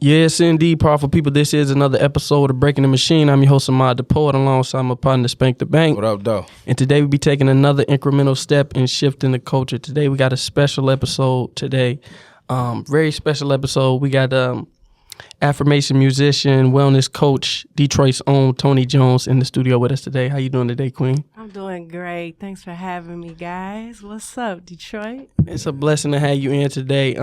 Yes, indeed, powerful people. This is another episode of Breaking the Machine. I'm your host, Ahmad the Poet, alongside my partner, Spank the Bank. What up, though? And today we'll be taking another incremental step in shifting the culture. Today we got a special episode today. Very special episode. We got Affirmation musician, wellness coach, Detroit's own Toni Jones in the studio with us today. How you doing today, Queen? I'm doing great. Thanks for having me, guys. What's up, Detroit? It's a blessing to have you in today.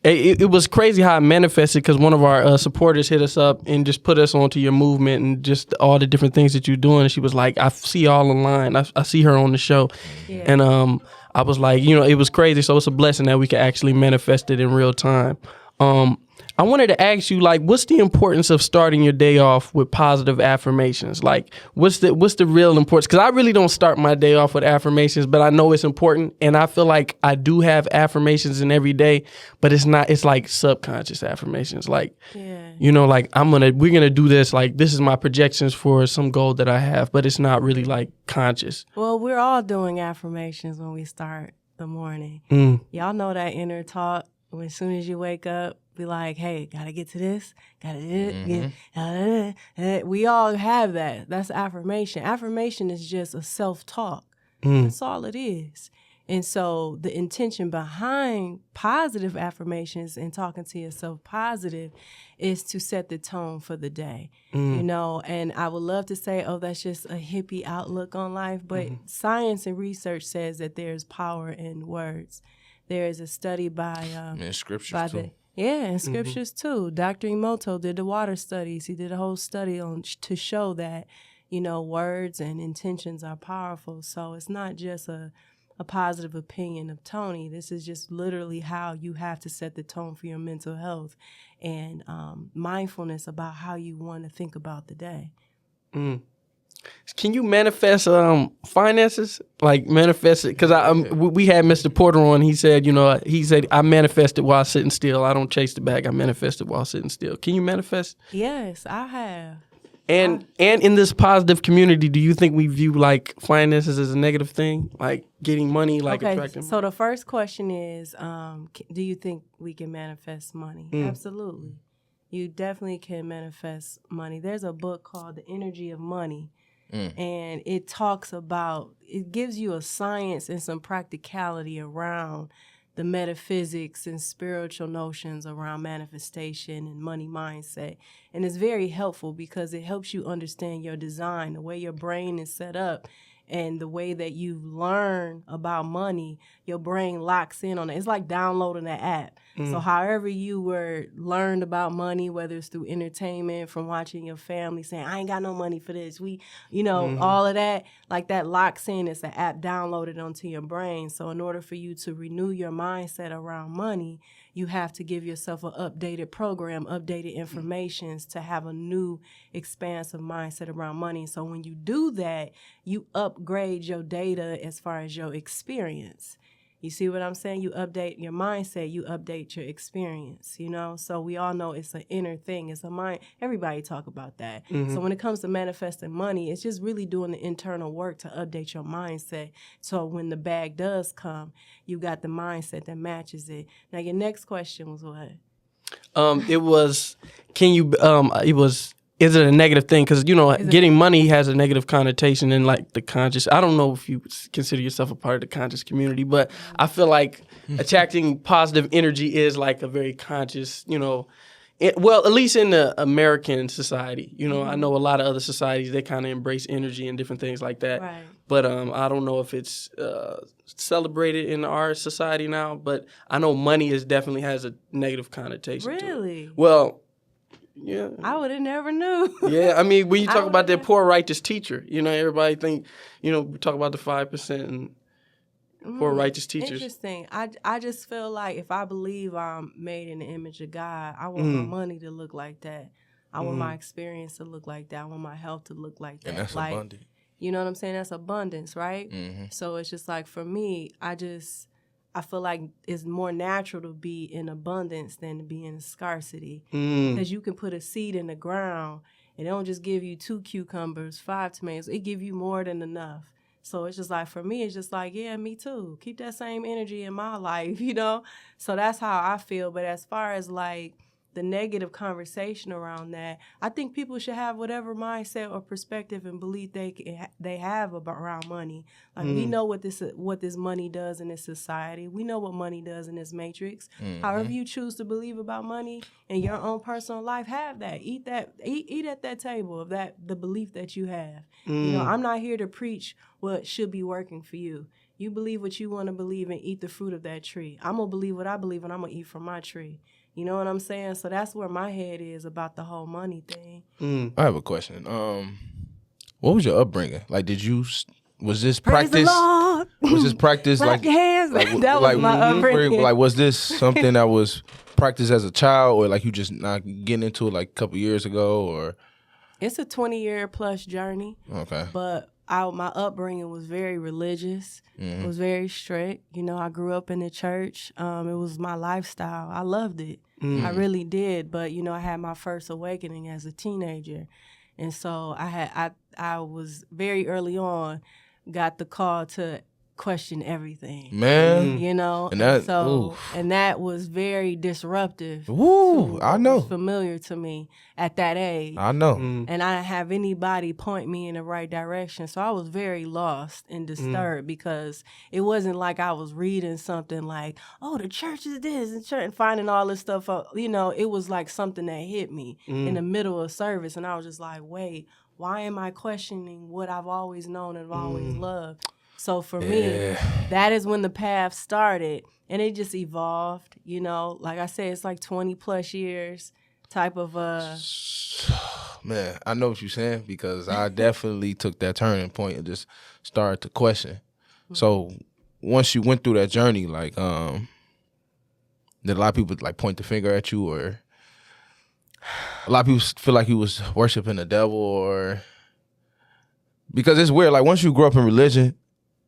It was crazy how it manifested because one of our supporters hit us up and just put us onto your movement and just all the different things that you're doing. And she was like, I see y'all online. I see her on the show. Yeah. And I was like, it was crazy. So it's a blessing that we could actually manifest it in real time. I wanted to ask you, like, what's the importance of starting your day off with positive affirmations? Like, what's the real importance? Because I really don't start my day off with affirmations, but I know it's important. And I feel like I do have affirmations in every day, but it's like subconscious affirmations. Like, like we're going to do this. Like, this is my projections for some goal that I have, but it's not really like conscious. Well, we're all doing affirmations when we start the morning. Y'all know that inner talk as soon as you wake up. Be like, hey, gotta get to this, gotta do it. We all have that. That's affirmation. Affirmation is just a self-talk. That's all it is. And so the intention behind positive affirmations and talking to yourself positive is to set the tone for the day, And I would love to say, oh, that's just a hippie outlook on life. But science and research says that there's power in words. There is a study by scriptures too. And scriptures too. Dr. Emoto did the water studies. He did a whole study to show that, words and intentions are powerful. So it's not just a positive opinion of Toni. This is just literally how you have to set the tone for your mental health and mindfulness about how you want to think about the day. Can you manifest finances? Like manifest it? Because we had Mr. Porter on. He said, I manifested while sitting still. I don't chase the bag. I manifested while sitting still. Can you manifest? Yes, I have. And in this positive community, do you think we view like finances as a negative thing, like getting money, like attracting? So the first question is, do you think we can manifest money? Absolutely. You definitely can manifest money. There's a book called The Energy of Money. And it gives you a science and some practicality around the metaphysics and spiritual notions around manifestation and money mindset. And it's very helpful because it helps you understand your design, the way your brain is set up. And the way that you learn about money, your brain locks in on it. It's like downloading an app. So however you learned about money, whether it's through entertainment, from watching your family saying, I ain't got no money for this. All of that, like that locks in. It's an app downloaded onto your brain. So in order for you to renew your mindset around money, you have to give yourself an updated program, updated information to have a new expansive mindset around money. So when you do that, you upgrade your data as far as your experience. You see what I'm saying? You update your mindset, you update your experience, So we all know it's an inner thing. It's a mind. Everybody talk about that. So when it comes to manifesting money, it's just really doing the internal work to update your mindset. So when the bag does come, you got the mindset that matches it. Now, your next question was what? Is it a negative thing? Because, getting money has a negative connotation in, like, the conscious. I don't know if you consider yourself a part of the conscious community, but I feel like attracting positive energy is, like, a very conscious, at least in the American society. I know a lot of other societies, they kind of embrace energy and different things like that. Right. But I don't know if it's celebrated in our society now, but I know money definitely has a negative connotation to it. Really? Well, yeah. I would have never knew. Yeah, I mean, when you talk about that poor righteous teacher, everybody think, we talk about the 5% and poor righteous teachers. Interesting. I just feel like if I believe I'm made in the image of God, I want my money to look like that. I want my experience to look like that. I want my health to look like that. And that's abundant. You know what I'm saying? That's abundance, right? So it's just like, for me, I feel like it's more natural to be in abundance than to be in scarcity. Because you can put a seed in the ground, and it don't just give you 2 cucumbers, 5 tomatoes. It give you more than enough. So it's just like, for me, it's just like, yeah, me too. Keep that same energy in my life, So that's how I feel. But as far as like the negative conversation around that. I think people should have whatever mindset or perspective and belief they have around money. Like we know what this money does in this society. We know what money does in this matrix. However you choose to believe about money in your own personal life, have that. Eat at that table of the belief that you have. You know, I'm not here to preach what should be working for you. You believe what you want to believe and eat the fruit of that tree. I'm going to believe what I believe and I'm going to eat from my tree. You know what I'm saying? So that's where my head is about the whole money thing. I have a question. What was your upbringing? Like, was this Praise practice? the Lord. Was this practice Clap your hands. That was my upbringing. Like, was this something that was practiced as a child, or like you just not getting into it like a couple years ago, or? It's a 20-year plus journey. Okay. But my upbringing was very religious. It was very strict. You know, I grew up in the church. It was my lifestyle. I loved it. I really did. But, you know, I had my first awakening as a teenager. And so I was very early on, got the call to question everything. Man. You know? And that was very disruptive. Ooh, I know. Familiar to me at that age. I know. And I didn't have anybody point me in the right direction. So I was very lost and disturbed because it wasn't like I was reading something like, oh, the church is this and church, and finding all this stuff up. You know, it was like something that hit me in the middle of service. And I was just like, wait, why am I questioning what I've always known and always loved? So for me, that is when the path started, and it just evolved, you know. Like I said, it's like 20 plus years type of Man, I know what you're saying, because I definitely took that turning point and just started to question. So once you went through that journey, like, did a lot of people like point the finger at you, or a lot of people feel like you was worshiping the devil, or because it's weird, like once you grow up in religion,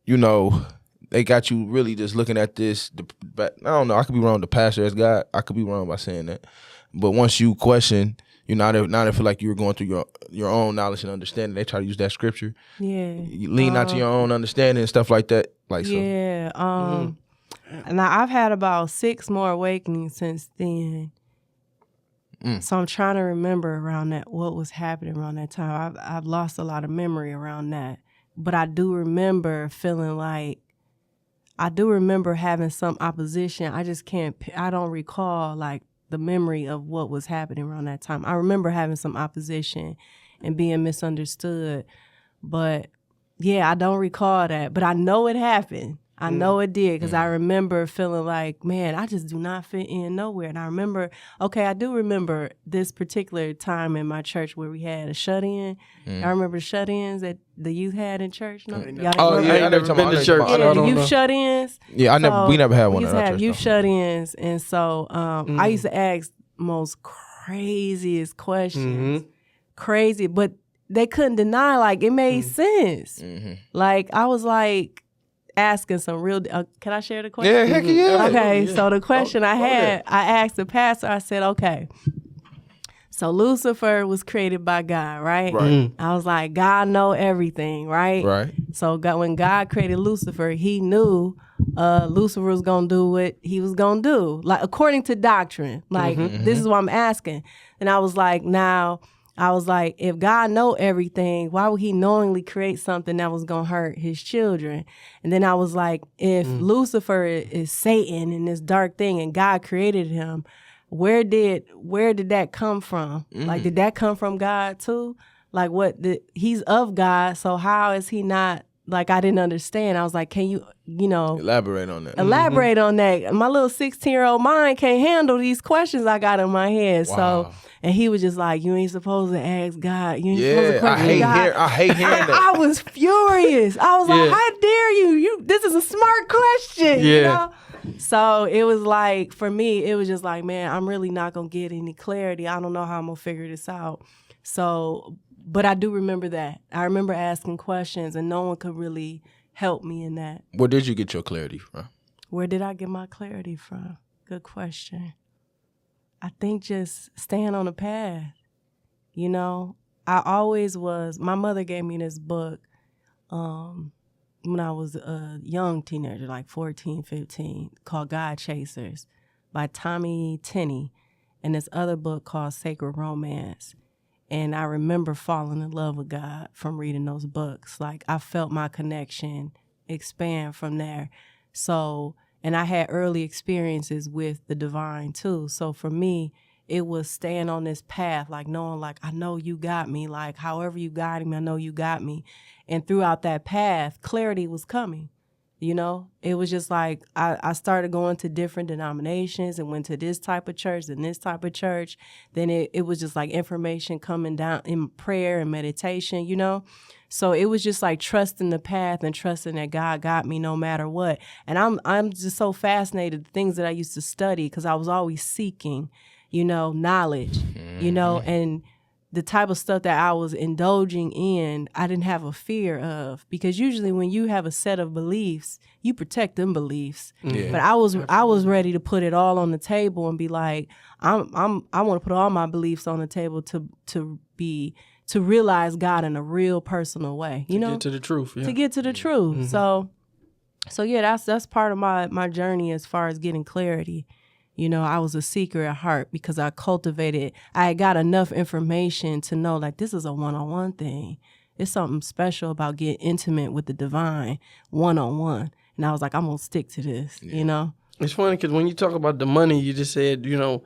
you know, they got you really just looking at this. I don't know. I could be wrong. The pastor as God. I could be wrong by saying that. But once you question, you know, now they feel like you were going through your own knowledge and understanding. They try to use that scripture. Yeah. You lean out to your own understanding and stuff like that. Like yeah. Now I've had about 6 more awakenings since then. So I'm trying to remember around that what was happening around that time. I've lost a lot of memory around that. But I do remember feeling like, I do remember having some opposition. I don't recall like the memory of what was happening around that time. I remember having some opposition and being misunderstood. But yeah, I don't recall that. But I know it happened. I know it did, because I remember feeling like, man, I just do not fit in nowhere. And I do remember this particular time in my church where we had a shut-in. I remember shut-ins that the youth had in church. No? Oh, yeah, I never been to church. Yeah, the youth shut-ins. Yeah, we never had one. We used to have youth shut-ins. And so I used to ask most craziest questions. Crazy, but they couldn't deny, like, it made sense. Like, I was like, asking some real, can I share the question? Yeah, heck yeah. Okay, so the question I asked the pastor, I said, okay, so Lucifer was created by God, right? Right. I was like, God know everything, right? Right. So when God created Lucifer, he knew Lucifer was going to do what he was going to do, like according to doctrine. Like, this is what I'm asking. And I was like, if God know everything, why would he knowingly create something that was going to hurt his children? And then I was like, if Lucifer is Satan and this dark thing and God created him, where did that come from? Like, did that come from God too? Like, he's of God, so how is he not, like, I didn't understand. I was like, can you elaborate on that? Elaborate on that. My little 16-year-old mind can't handle these questions I got in my head. Wow. So, and he was just like, you ain't supposed to ask God. You ain't supposed to question God. I hate hearing that. I was furious. I was like, how dare you? This is a smart question. You know? So it was like, for me, it was just like, man, I'm really not going to get any clarity. I don't know how I'm going to figure this out. So, but I do remember that. I remember asking questions, and no one could really help me in that. Where did you get your clarity from? Where did I get my clarity from? Good question. I think just staying on the path. You know, I always was, my mother gave me this book when I was a young teenager, like 14, 15, called God Chasers by Toni Jones. and this other book called Sacred Romance. And I remember falling in love with God from reading those books. Like, I felt my connection expand from there. So, and I had early experiences with the divine too. So for me, it was staying on this path, like knowing, like, I know you got me. Like, however you guided me, I know you got me. And throughout that path, clarity was coming. You know, it was just like I started going to different denominations and went to this type of church and this type of church. Then it was just like information coming down in prayer and meditation, you know. So it was just like trusting the path and trusting that God got me no matter what. And I'm just so fascinated with the things that I used to study because I was always seeking, you know, knowledge, you know, and the type of stuff that I was indulging in, I didn't have a fear of, because usually when you have a set of beliefs, you protect them beliefs. Yeah. But I was ready to put it all on the table and be like, I want to put all my beliefs on the table to realize God in a real personal way, you know, get to the truth. Yeah. to get to the truth. So yeah, that's part of my journey as far as getting clarity. You know, I was a seeker at heart because I had got enough information to know, like, this is a one-on-one thing. It's something special about getting intimate with the divine one-on-one. And I was like, I'm going to stick to this, you know? It's funny because when you talk about the money, you just said, you know,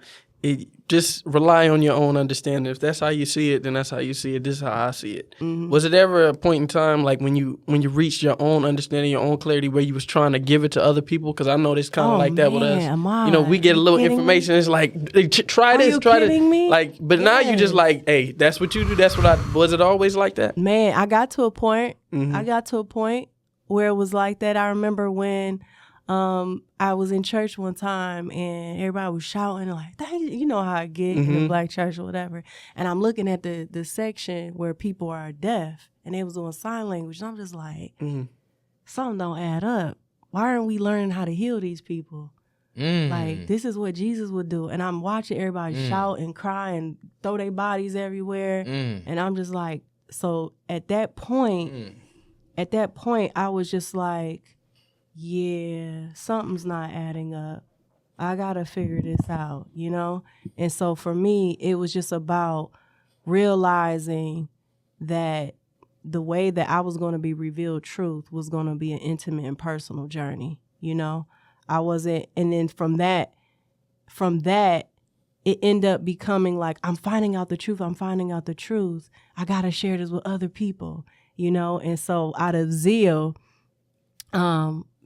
just rely on your own understanding. If that's how you see it, then that's how you see it. This is how I see it. Mm-hmm. Was it ever a point in time, like when you reached your own understanding, your own clarity, where you was trying to give it to other people? Because I know it's kind of like that with us. You know, we get a little information. It's like, try this, try this. Me? Like, but now you just like, hey, that's what you do. That's what was it always like that? Man, I got to a point. I got to a point where it was like that. I remember when I was in church one time and everybody was shouting like, you know how I get in the black church or whatever. And I'm looking at the section where people are deaf and they was doing sign language. And I'm just like, something don't add up. Why aren't we learning how to heal these people? Like, this is what Jesus would do. And I'm watching everybody shout and cry and throw their bodies everywhere. And I'm just like, so at that point, I was just like, yeah, something's not adding up. I got to figure this out, you know? And so for me, it was just about realizing that the way that I was going to be revealed truth was going to be an intimate and personal journey, you know? I wasn't, and then from that, it ended up becoming like, I'm finding out the truth. I got to share this with other people, you know? And so out of zeal,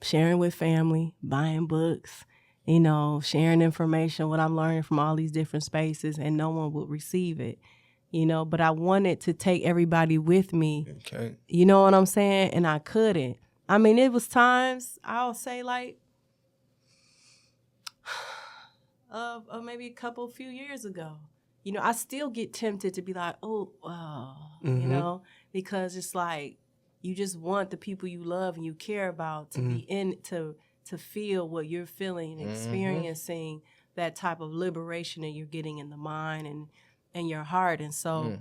sharing with family, buying books, you know, sharing information, what I'm learning from all these different spaces, and no one would receive it, you know, but I wanted to take everybody with me. Okay. You know what I'm saying? And I couldn't. I mean, it was times, I'll say like, maybe a few years ago, you know, I still get tempted to be like, you know, because it's like, you just want the people you love and you care about to be in, to feel what you're feeling and experiencing that type of liberation that you're getting in the mind and your heart. And so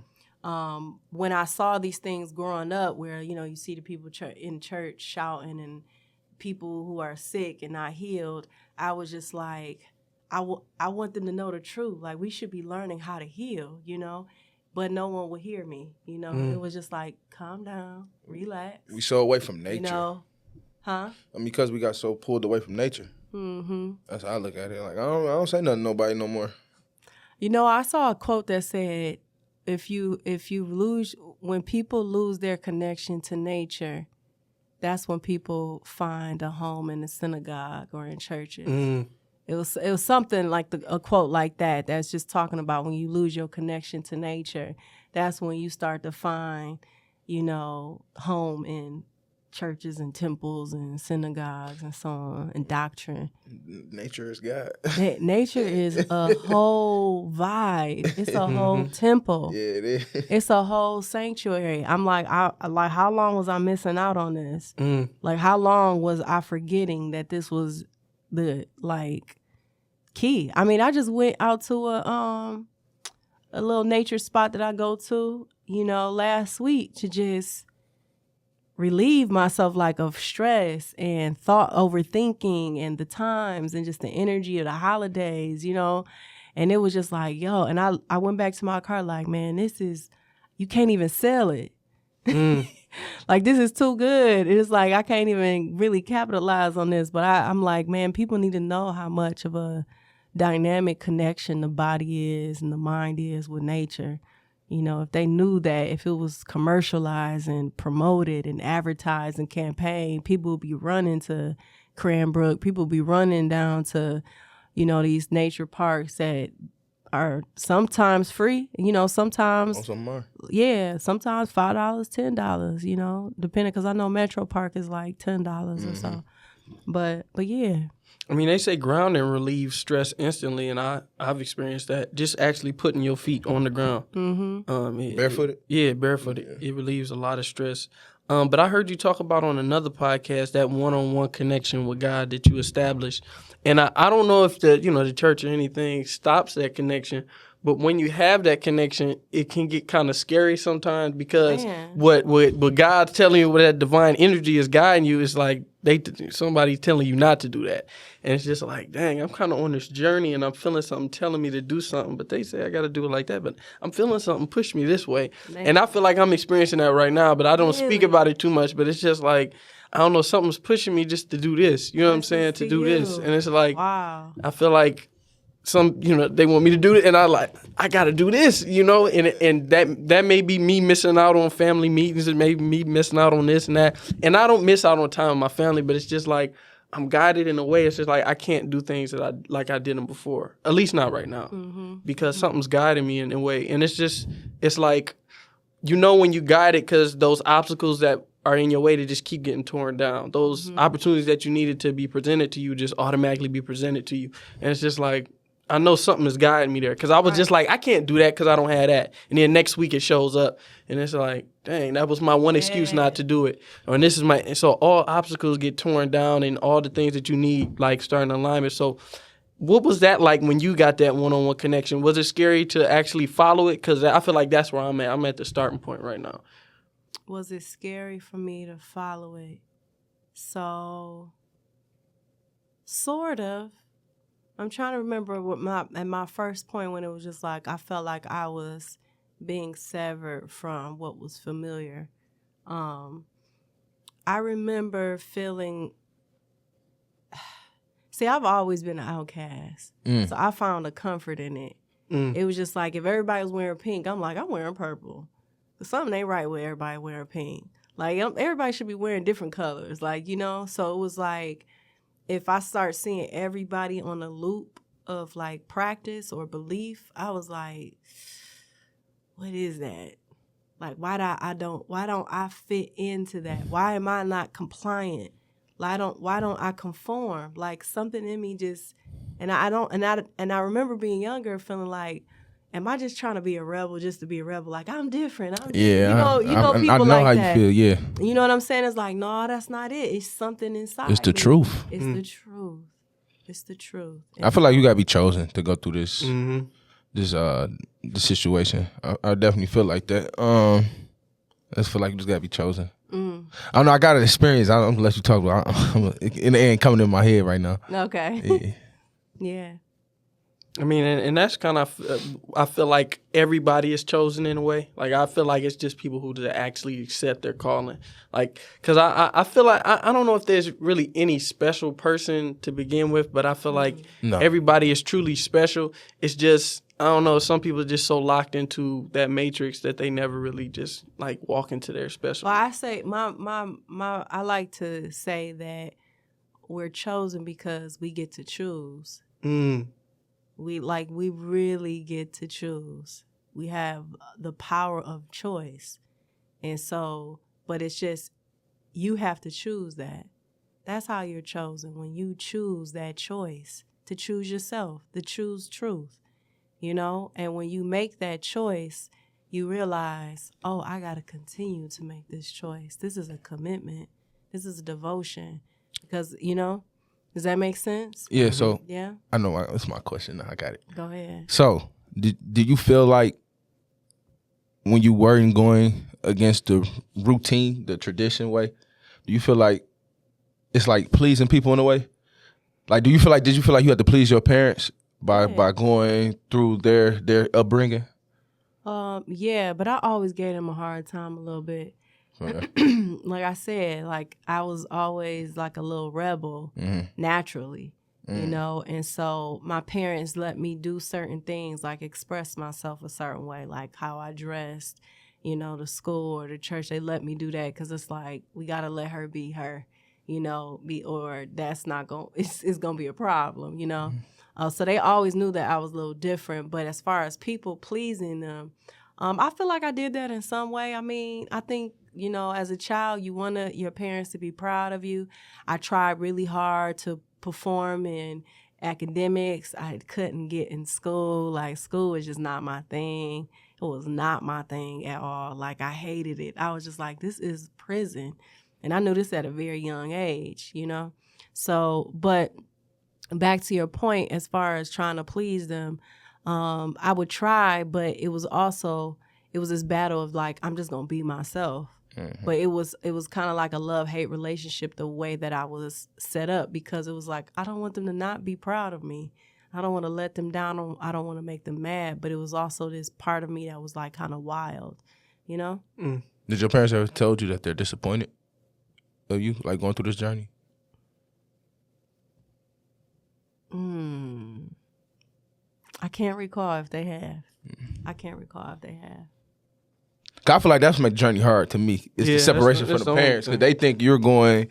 when I saw these things growing up where, you know, you see the people in church shouting and people who are sick and not healed, I was just like, I want them to know the truth. Like, we should be learning how to heal, you know? But no one would hear me, you know? It was just like, calm down, relax. We so away from nature. You know? Huh? I mean, because we got so pulled away from nature. That's how I look at it. Like, I don't say nothing to nobody no more. You know, I saw a quote that said, when people lose their connection to nature, that's when people find a home in the synagogue or in churches. It was something like a quote like that that's just talking about when you lose your connection to nature, that's when you start to find, you know, home in churches and temples and synagogues and so on, and doctrine. Nature is God. Nature is a whole vibe. It's a whole temple. Yeah, it is. It's a whole sanctuary. I'm like, how long was I missing out on this? Like, how long was I forgetting that this was the key? I mean, I just went out to a little nature spot that I go to, you know, last week to just relieve myself of stress and overthinking and the times and just the energy of the holidays, you know. And it was just like, yo, and I went back to my car like, man, you can't even sell it. Like, this is too good. It's like, I can't even really capitalize on this. But I'm like, man, people need to know how much of a dynamic connection the body is and the mind is with nature. You know, if they knew that, if it was commercialized and promoted and advertised and campaigned, people would be running to Cranbrook. People would be running down to, you know, these nature parks that are sometimes free, you know, sometimes, sometimes $5, $10, you know, depending, because I know Metro Park is like $10 or so. But yeah. I mean, they say grounding relieves stress instantly, and I've experienced that. Just actually putting your feet on the ground. Barefooted? Barefooted. Yeah. It relieves a lot of stress. But I heard you talk about on another podcast that one-on-one connection with God that you established. And I don't know if the church or anything stops that connection, but when you have that connection, it can get kind of scary sometimes because what God's telling you, what that divine energy is guiding you, is like somebody's telling you not to do that. And it's just like, dang, I'm kind of on this journey and I'm feeling something telling me to do something, but they say I got to do it like that, but I'm feeling something push me this way. And I feel like I'm experiencing that right now, but I don't speak about it too much, but it's just like, I don't know, something's pushing me just to do this. You know what I'm saying? To do this. And it's like, wow. I feel like they want me to do it, and I got to do this, you know, and that may be me missing out on family meetings, and maybe me missing out on this and that. And I don't miss out on time with my family, but it's just like I'm guided in a way. It's just like I can't do things that I did them before, at least not right now, because something's guiding me in a way. And it's like, you know, when you guide it, because those obstacles that are in your way to just keep getting torn down. Those opportunities that you needed to be presented to you just automatically be presented to you. And it's just like, I know something is guiding me there, because I was just like, I can't do that because I don't have that. And then next week it shows up, and it's like, dang, that was my one excuse not to do it. And this is so all obstacles get torn down, and all the things that you need like start in alignment. So what was that like when you got that one-on-one connection? Was it scary to actually follow it? Because I feel like that's where I'm at. I'm at the starting point right now. Was it scary for me to follow it? So, sort of. I'm trying to remember at my first point when it was just like I felt like I was being severed from what was familiar. I remember feeling. See, I've always been an outcast, so I found a comfort in it. It was just like if everybody was wearing pink, I'm like, I'm wearing purple. Something ain't right with everybody wearing pink. Like, everybody should be wearing different colors, like, you know? So it was like, if I start seeing everybody on a loop of, like, practice or belief, I was like, what is that? Like, why don't I fit into that? Why am I not compliant? Why don't I conform? Like, something in me just, and I remember being younger feeling like, am I just trying to be a rebel just to be a rebel? Like, I'm different. You know people I know like how that. you feel, yeah. You know what I'm saying? It's like, no, that's not it. It's something inside. It's the truth. It's the truth. It's the truth. I feel like you got to be chosen to go through this this situation. I definitely feel like that. I just feel like you just got to be chosen. I don't know. I got an experience. I'm going to let you talk about it. It ain't coming in my head right now. Okay. Yeah. I mean, and that's kind of, I feel like everybody is chosen in a way. Like, I feel like it's just people who just actually accept their calling. Like, because I feel like, I don't know if there's really any special person to begin with, but I feel like everybody is truly special. It's just, I don't know, some people are just so locked into that matrix that they never really just, like, walk into their special. Well, I say, I like to say that we're chosen because we get to choose. We really get to choose. We have the power of choice. And so, but it's just, you have to choose that. That's how you're chosen, when you choose that choice, to choose yourself, to choose truth, you know? And when you make that choice, you realize, oh, I got to continue to make this choice. This is a commitment. This is a devotion. Because, you know, does that make sense? Yeah, so yeah. I know it's my question now. I got it. Go ahead. So, did you feel like when you weren't going against the routine, the tradition way, do you feel like it's like pleasing people in a way? Like, did you feel like you had to please your parents by going through their upbringing? Yeah, but I always gave them a hard time a little bit. Okay. Like I said, like I was always like a little rebel naturally, you know, and so my parents let me do certain things, like express myself a certain way, like how I dressed, you know, the school or the church. They let me do that because it's like we gotta let her be her, you know, or that's not going. It's gonna be a problem, you know. So they always knew that I was a little different. But as far as people pleasing them, I feel like I did that in some way. I mean, I think, you know, as a child, you want your parents to be proud of you. I tried really hard to perform in academics. I couldn't get in school. Like, school was just not my thing. It was not my thing at all. Like, I hated it. I was just like, this is prison. And I knew this at a very young age, you know? So, but back to your point, as far as trying to please them, I would try, but it was this battle of like, I'm just gonna be myself. But it was kind of like a love-hate relationship the way that I was set up, because it was like, I don't want them to not be proud of me. I don't want to let them down. I don't want to make them mad. But it was also this part of me that was like kind of wild, you know? Did your parents ever told you that they're disappointed of you, like going through this journey? I can't recall if they have. I feel like that's what makes the journey hard to me. It's the separation from the parents, because they think you're going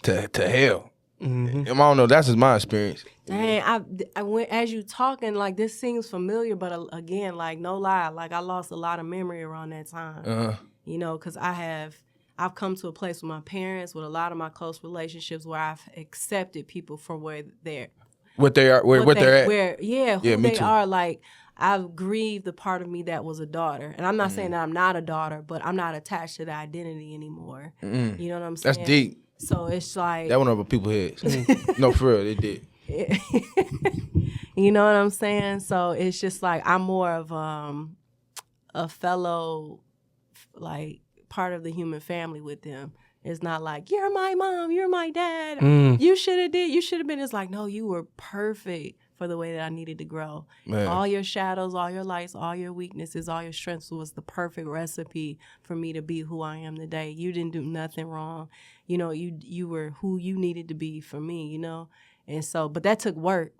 to hell. And I don't know. That's just my experience. Dang, I went, as you talking, like this seems familiar, but again, like no lie, like I lost a lot of memory around that time. You know, because I've come to a place with my parents, with a lot of my close relationships, where I've accepted people for where they're. What they are, where they're at. Who they are. Like, I've grieved the part of me that was a daughter. And I'm not saying that I'm not a daughter, but I'm not attached to the identity anymore. You know what I'm saying? That's deep. So it's like... That went over people's heads. No, for real, they did. You know what I'm saying? So it's just like, I'm more of a fellow, like, part of the human family with them. It's not like, you're my mom, you're my dad. You should have been. It's like, no, you were perfect for the way that I needed to grow. Man. All your shadows, all your lights, all your weaknesses, all your strengths was the perfect recipe for me to be who I am today. You didn't do nothing wrong. You know, you were who you needed to be for me, you know? And so, but that took work.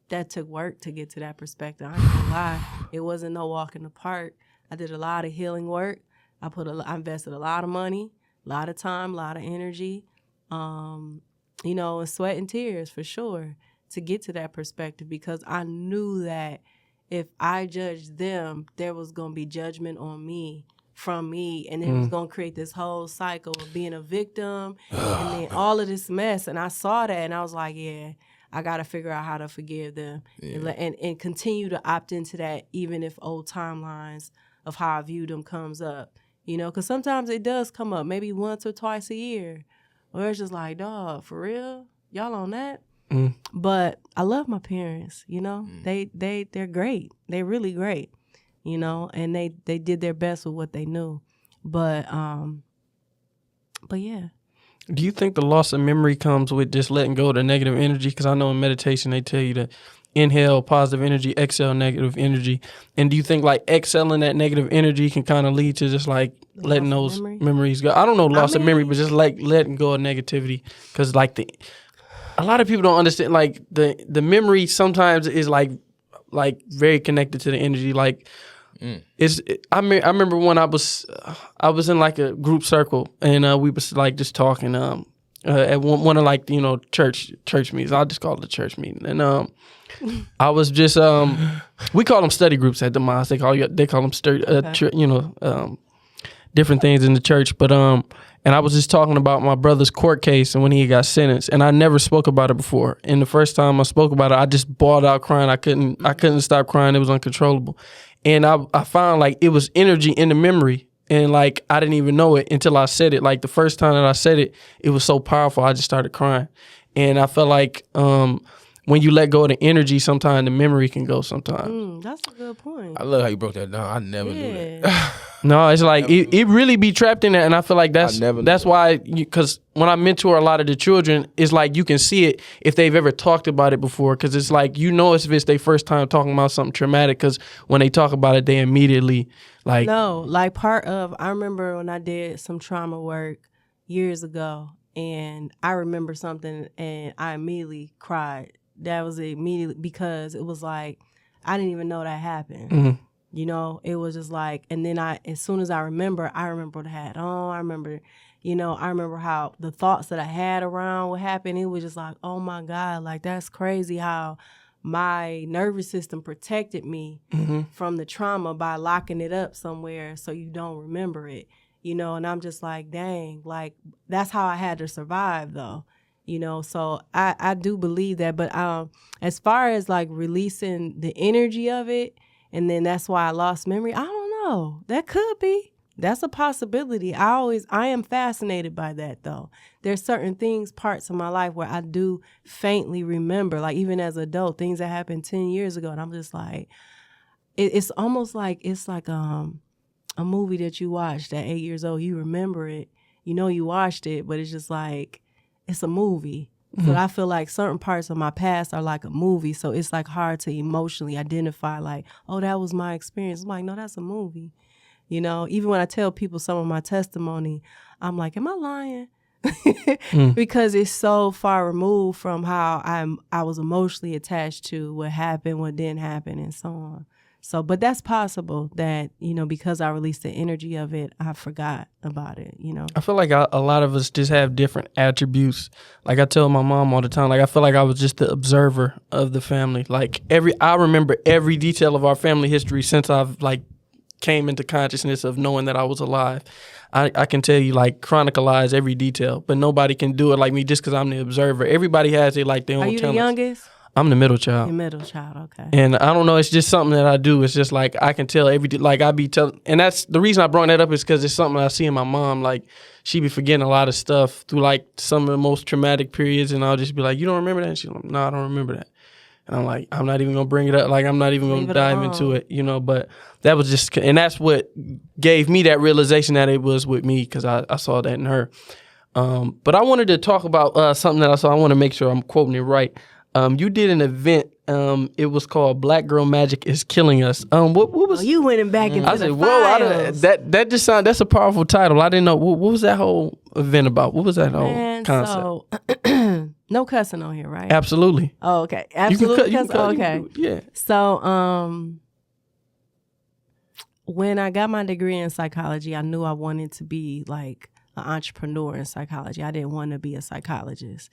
That took work to get to that perspective. I ain't gonna lie. It wasn't no walk in the park. I did a lot of healing work. I invested a lot of money, a lot of time, a lot of energy, you know, and sweat and tears for sure to get to that perspective, because I knew that if I judged them, there was going to be judgment on me from me, and it was going to create this whole cycle of being a victim and then all of this mess. And I saw that and I was like, yeah, I got to figure out how to forgive them and continue to opt into that, even if old timelines of how I viewed them comes up. You know, because sometimes it does come up, maybe once or twice a year, where it's just like, dog, for real? Y'all on that? But I love my parents, you know? They're great. They're really great, you know? And they did their best with what they knew. But yeah. Do you think the loss of memory comes with just letting go of the negative energy? Because I know in meditation they tell you to inhale positive energy, exhale negative energy. And do you think like exhaling that negative energy can kind of lead to just like letting those memories go? I don't know, loss of memory, but just like letting go of negativity. Because like a lot of people don't understand, like the memory sometimes is like very connected to the energy. Like I remember when I was in like a group circle and we was like just talking at one of like, you know, church meetings. I'll just call it a church meeting. And I was just we call them study groups at the mosque. They call them different things in the church. But and I was just talking about my brother's court case and when he got sentenced, and I never spoke about it before. And the first time I spoke about it, I just bawled out crying. I couldn't stop crying. It was uncontrollable. And I found like it was energy in the memory, and like I didn't even know it until I said it. Like the first time that I said it, it was so powerful. I just started crying, and I felt like when you let go of the energy, sometimes the memory can go sometimes. That's a good point. I love how you broke that down. I never knew that. No, it's like it really be trapped in that, and I feel like that's why, because when I mentor a lot of the children, it's like you can see it if they've ever talked about it before, because it's like, you know, if it's their first time talking about something traumatic, because when they talk about it, they immediately like. No, like I remember when I did some trauma work years ago, and I remember something, and I immediately cried. That was immediately because it was like I didn't even know that happened. Mm-hmm. You know, it was just like, and then as soon as I remember what I had on. I remember how the thoughts that I had around what happened. It was just like, oh my God, like that's crazy how my nervous system protected me from the trauma by locking it up somewhere so you don't remember it. You know, and I'm just like, dang, like that's how I had to survive though. You know, so I do believe that. But as far as like releasing the energy of it, and then that's why I lost memory, I don't know. That could be. That's a possibility. I am fascinated by that though. There's certain parts of my life where I do faintly remember, like even as an adult, things that happened 10 years ago. And I'm just like, it's almost like, it's like a movie that you watched at 8 years old. You remember it. You know you watched it, but it's just like, it's a movie. So I feel like certain parts of my past are like a movie. So it's like hard to emotionally identify like, oh, that was my experience. I'm like, no, that's a movie. You know, even when I tell people some of my testimony, I'm like, am I lying? Because it's so far removed from how I was emotionally attached to what happened, what didn't happen, and so on. So, but that's possible that, you know, because I released the energy of it, I forgot about it, you know. I feel like a lot of us just have different attributes. Like I tell my mom all the time, like I feel like I was just the observer of the family. Like I remember every detail of our family history since I've like came into consciousness of knowing that I was alive. I can tell you like chronicleize every detail, but nobody can do it like me just because I'm the observer. Everybody has their own talents. Are you the youngest? I'm the middle child. The middle child, okay. And I don't know, it's just something that I do. It's just like I can tell like I be telling, and that's the reason I brought that up is because it's something I see in my mom. Like she be forgetting a lot of stuff through like some of the most traumatic periods, and I'll just be like, you don't remember that? And she's like, no, I don't remember that. And I'm like, I'm not even gonna bring it up. Like I'm not even gonna dive into it, you know. But that was just, and that's what gave me that realization that it was with me, because I saw that in her. But I wanted to talk about something that I saw. I want to make sure I'm quoting it right. You did an event. It was called Black Girl Magic is Killing Us. What was? Oh, you went back into I said, the files. Whoa! That just sounded. That's a powerful title. I didn't know. What was that whole event about? What was that whole concept? So, no cussing on here, right? Absolutely. Oh, okay. Absolutely. You can cut, okay. Yeah. So, when I got my degree in psychology, I knew I wanted to be like an entrepreneur in psychology. I didn't want to be a psychologist.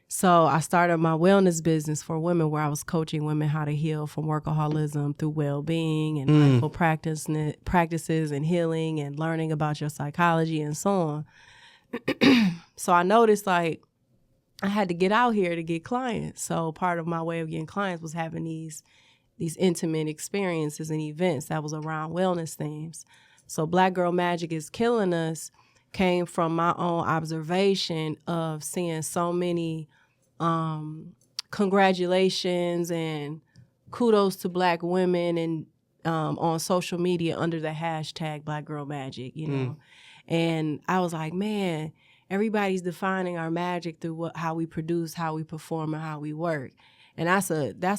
So I started my wellness business for women, where I was coaching women how to heal from workaholism through well-being and mindful practices and healing and learning about your psychology and so on. So I noticed like I had to get out here to get clients. So part of my way of getting clients was having these intimate experiences and events that was around wellness themes. So Black Girl Magic is Killing Us came from my own observation of seeing so many congratulations and kudos to Black women and on social media under the hashtag Black Girl Magic, you know. And I was like, man, everybody's defining our magic through how we produce, how we perform, and how we work. And that's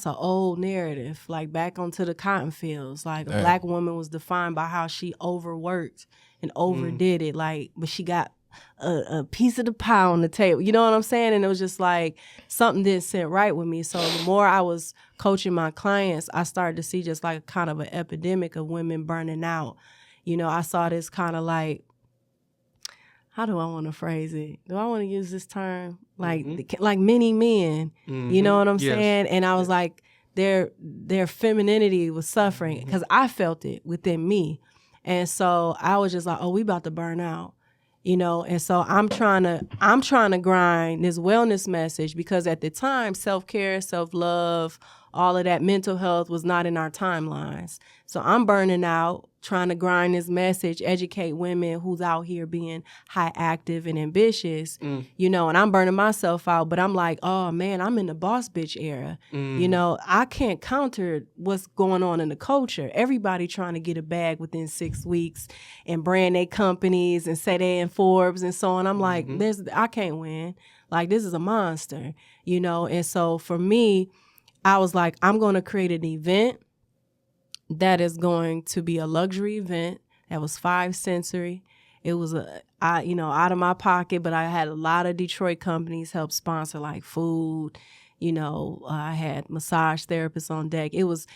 an old narrative, like back onto the cotton fields. Like a Black woman was defined by how she overworked and overdid it, like, but she got a piece of the pie on the table. You know what I'm saying? And it was just like something didn't sit right with me. So the more I was coaching my clients, I started to see just like kind of an epidemic of women burning out. You know, I saw this kind of like, how do I want to phrase it? Do I want to use this term? Like like many men, you know what I'm saying? And I was like, their femininity was suffering because I felt it within me. And so I was just like, oh, we about to burn out, you know? And so I'm trying to grind this wellness message because at the time, self-care, self-love, all of that mental health was not in our timelines. So I'm burning out, trying to grind this message, educate women who's out here being high active and ambitious, you know, and I'm burning myself out. But I'm like, oh, man, I'm in the boss bitch era. You know, I can't counter what's going on in the culture. Everybody trying to get a bag within 6 weeks and brand their companies and say they in Forbes and so on. I'm like, I can't win. Like, this is a monster, you know. And so for me, I was like, I'm going to create an event that is going to be a luxury event that was 5 sensory. It was out of my pocket, but I had a lot of Detroit companies help sponsor like food. You know, I had massage therapists on deck. It was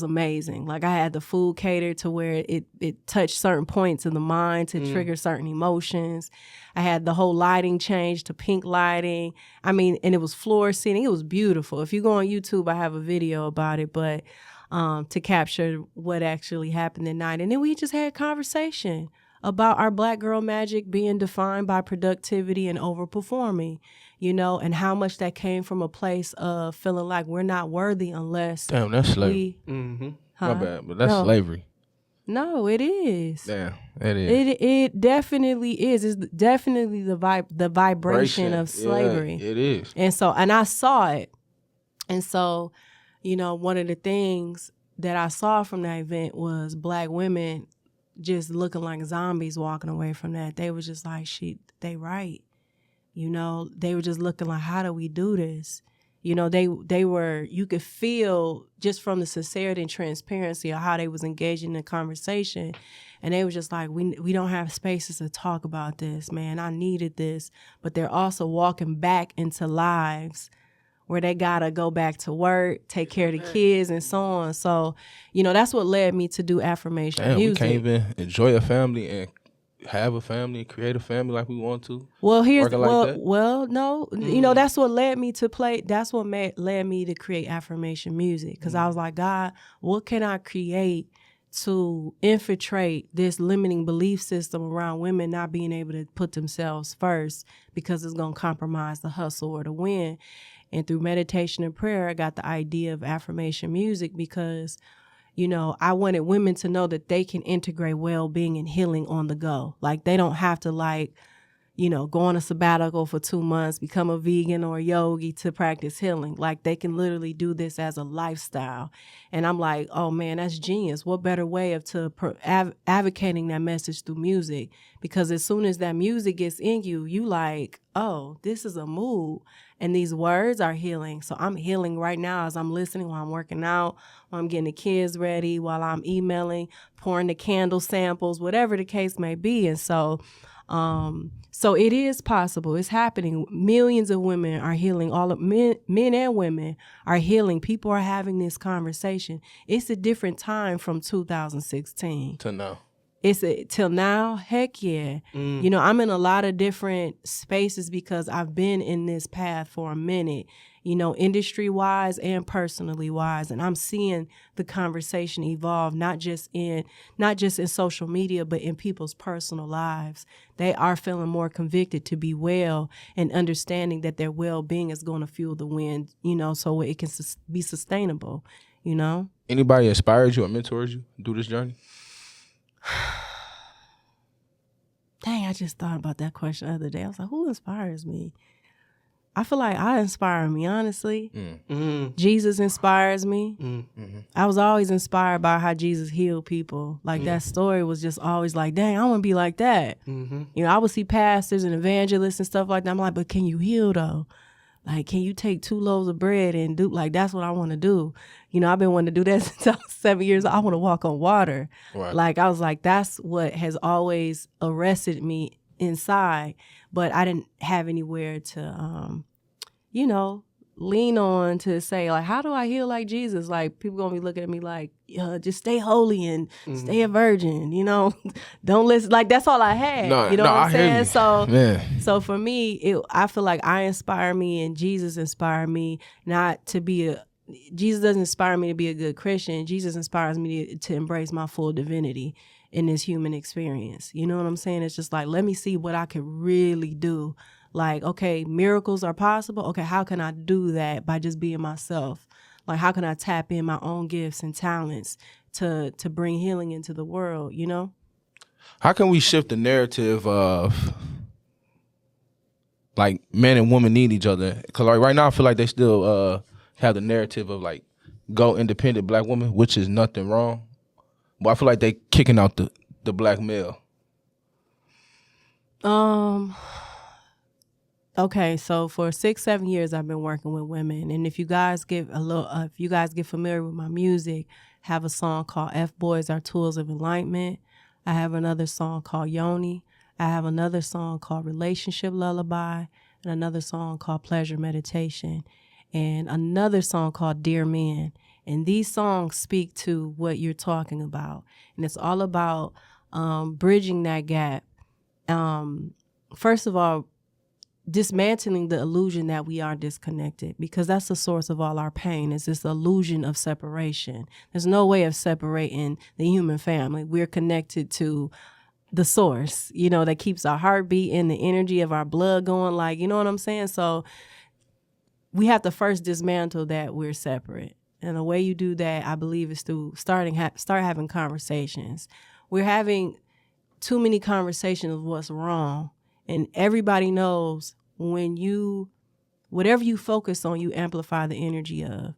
amazing. Like I had the food catered to where it touched certain points in the mind to trigger certain emotions. I had the whole lighting changed to pink lighting. I mean, and it was floor seating. It was beautiful. If you go on YouTube, I have a video about it, but to capture what actually happened at night. And then we just had conversation about our Black girl magic being defined by productivity and overperforming, you know, and how much that came from a place of feeling like we're not worthy unless Damn, that's slavery. My bad, but that's slavery. No, it is. Damn, it is. It definitely is. It's definitely the vibration of slavery. Yeah, it is. And I saw it. And so, you know, one of the things that I saw from that event was Black women just looking like zombies walking away from that. They were just like, they right. You know, they were just looking like, how do we do this? You know, they were, you could feel just from the sincerity and transparency of how they was engaging in the conversation. And they were just like, we don't have spaces to talk about this, man. I needed this. But they're also walking back into lives where they gotta go back to work, take care of the kids and so on. So, you know, that's what led me to do affirmation music. We can't even enjoy a family and have a family and create a family like we want to. Well, no, you know, that's what led me to play. That's what led me to create affirmation music. Cause I was like, God, what can I create to infiltrate this limiting belief system around women not being able to put themselves first because it's gonna compromise the hustle or the win. And through meditation and prayer, I got the idea of affirmation music because, you know, I wanted women to know that they can integrate well-being and healing on the go. Like they don't have to go on a sabbatical for 2 months, become a vegan or a yogi to practice healing. Like they can literally do this as a lifestyle. And I'm like, oh man, that's genius. What better way of advocating that message through music? Because as soon as that music gets in you, you like, oh, this is a mood. And these words are healing. So I'm healing right now as I'm listening while I'm working out, while I'm getting the kids ready, while I'm emailing, pouring the candle samples, whatever the case may be. And so it is possible. It's happening. Millions of women are healing. All of men and women are healing. People are having this conversation. It's a different time from 2016 to now. Till now, heck yeah. You know, I'm in a lot of different spaces because I've been in this path for a minute, you know, industry-wise and personally-wise. And I'm seeing the conversation evolve, not just in social media, but in people's personal lives. They are feeling more convicted to be well and understanding that their well-being is going to fuel the wind, you know, so it can be sustainable, you know. Anybody inspires you or mentors you through this journey? Dang, I just thought about that question the other day. I was like, who inspires me? I feel like I inspire me, honestly. Jesus inspires me. I was always inspired by how Jesus healed people. Like that story was just always like, dang, I want to be like that. You know, I would see pastors and evangelists and stuff like that. I'm like, but can you heal though? Like, can you take 2 loaves of bread and do, like, that's what I want to do. You know, I've been wanting to do that since I was 7 years old. I want to walk on water. Right. Like, I was like, that's what has always arrested me inside. But I didn't have anywhere to, lean on to say, like, how do I heal like Jesus? Like, people going to be looking at me like, just stay holy and stay a virgin, you know? Don't listen. Like, that's all I had. You know what I'm saying? So for me, I feel like I inspire me and Jesus inspired me not to be Jesus doesn't inspire me to be a good Christian. Jesus inspires me to embrace my full divinity in this human experience. You know what I'm saying? It's just like, let me see what I can really do. Like, okay, miracles are possible. Okay, how can I do that by just being myself? Like, how can I tap in my own gifts and talents to bring healing into the world, you know? How can we shift the narrative of like men and women need each other? Because like right now I feel like they still have the narrative of like go independent black woman, which is nothing wrong. But I feel like they kicking out the black male. Okay, so for 6-7 years I've been working with women, and if you guys get familiar with my music, I have a song called F Boys Are Tools of Enlightenment. I have another song called Yoni. I have another song called Relationship Lullaby, and another song called Pleasure Meditation, and another song called Dear Men. And these songs speak to what you're talking about, and it's all about bridging that gap. First of all, dismantling the illusion that we are disconnected, because that's the source of all our pain, is this illusion of separation. There's no way of separating the human family. We're connected to the source, you know, that keeps our heartbeat and the energy of our blood going, like, you know what I'm saying? So we have to first dismantle that we're separate. And the way you do that, I believe, is through start having conversations. We're having too many conversations of what's wrong. And everybody knows whatever you focus on, you amplify the energy of.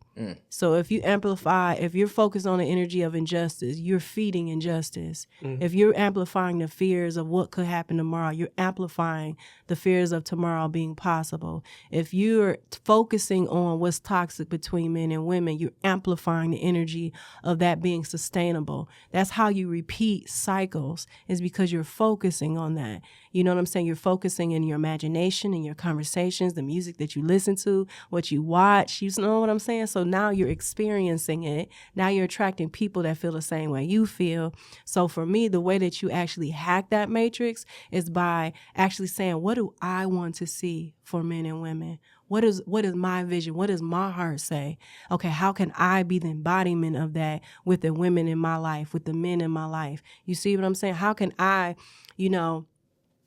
So if you're focused on the energy of injustice, you're feeding injustice. If you're amplifying the fears of what could happen tomorrow, you're amplifying the fears of tomorrow being possible. If you're focusing on what's toxic between men and women, you're amplifying the energy of that being sustainable. That's how you repeat cycles, is because you're focusing on that. You know what I'm saying? You're focusing in your imagination, in your conversations, the music that you listen to, what you watch. You know what I'm saying? So now you're experiencing it. Now you're attracting people that feel the same way you feel. So for me, the way that you actually hack that matrix is by actually saying, what do I want to see for men and women? What is my vision? What does my heart say? Okay, how can I be the embodiment of that with the women in my life, with the men in my life? You see what I'm saying? How can I,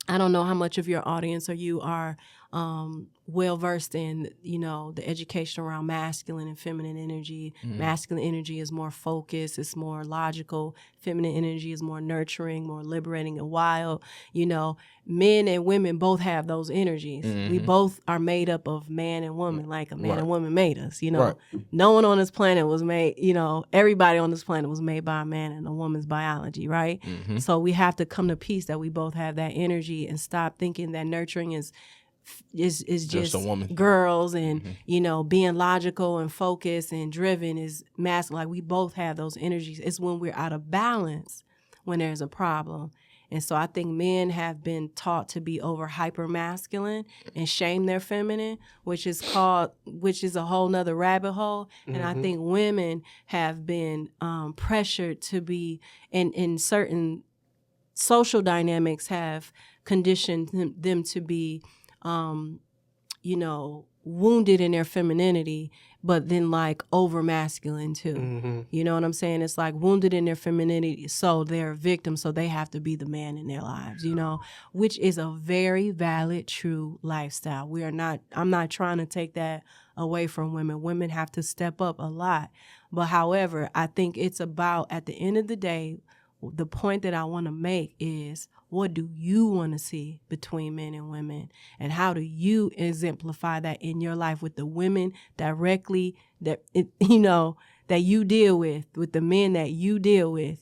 I don't know how much of your audience or you are well-versed in, the education around masculine and feminine energy. Masculine energy is more focused. It's more logical. Feminine energy is more nurturing, more liberating and wild. Men and women both have those energies. We both are made up of man and woman, like a man and woman made us, Right. No one on this planet was made, everybody on this planet was made by a man and a woman's biology, right? So we have to come to peace that we both have that energy and stop thinking that nurturing is just a woman. Girls and being logical and focused and driven is masculine. Like, we both have those energies. It's when we're out of balance when there's a problem. And so I think men have been taught to be over hyper masculine and shame their feminine, which is a whole nother rabbit hole. And I think women have been pressured to be in certain social dynamics have conditioned them to be wounded in their femininity, but then like over masculine too. You know what I'm saying? It's like wounded in their femininity, so they're a victim, so they have to be the man in their lives, which is a very valid, true lifestyle. I'm not trying to take that away from women. Women have to step up a lot. But however, I think it's about, at the end of the day, the point that I want to make is, what do you want to see between men and women? And how do you exemplify that in your life with the women directly that you deal with the men that you deal with?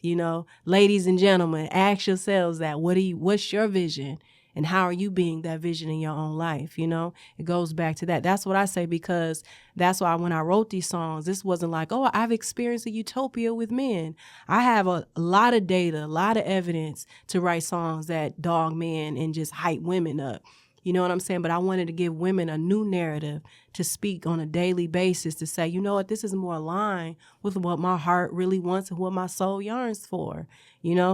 Ladies and gentlemen, ask yourselves that. What's your vision? And how are you being that vision in your own life? It goes back to that. That's what I say, because that's why when I wrote these songs, this wasn't like, oh, I've experienced a utopia with men. I have a lot of data, a lot of evidence to write songs that dog men and just hype women up. You know what I'm saying? But I wanted to give women a new narrative to speak on a daily basis, to say, you know what, this is more aligned with what my heart really wants and what my soul yearns for,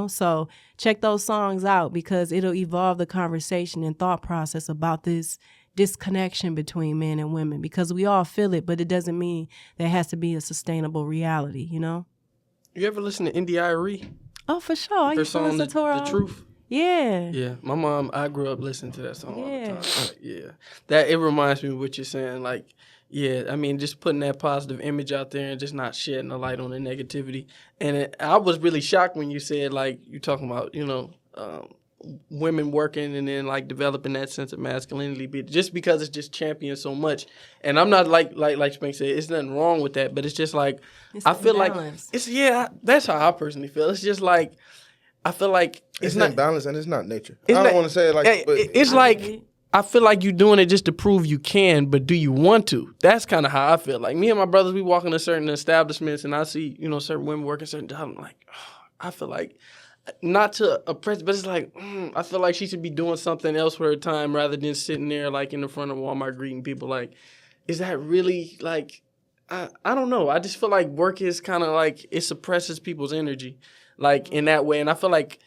So check those songs out, because it'll evolve the conversation and thought process about this disconnection between men and women, because we all feel it, but it doesn't mean there has to be a sustainable reality, You ever listen to India.Arie? Oh, for sure. Her song, The Truth. Yeah. Yeah. My mom, I grew up listening to that song all the Yeah. time. Like, yeah. That, it reminds me of what you're saying. Like, Yeah, I mean, just putting that positive image out there and just not shedding a light on the negativity. And I was really shocked when you said, like, you talking about, women working and then, like, developing that sense of masculinity, just because it's just championed so much. And I'm not, like Spank said, it's nothing wrong with that, but it's just, like, It's I feel imbalance. like, that's how I personally feel. It's just, like, I feel like it's not balance and it's not nature. I don't want to say it like, but it's like, I feel like you're doing it just to prove you can, but do you want to? That's kind of how I feel. Like, me and my brothers, we walk into certain establishments, and I see, certain women working certain jobs. I'm like, I feel like, not to oppress, but it's like, I feel like she should be doing something else with her time rather than sitting there, like, in the front of Walmart greeting people. Like, is that really, like, I don't know. I just feel like work is kind of like, it suppresses people's energy, like, in that way. And I feel like,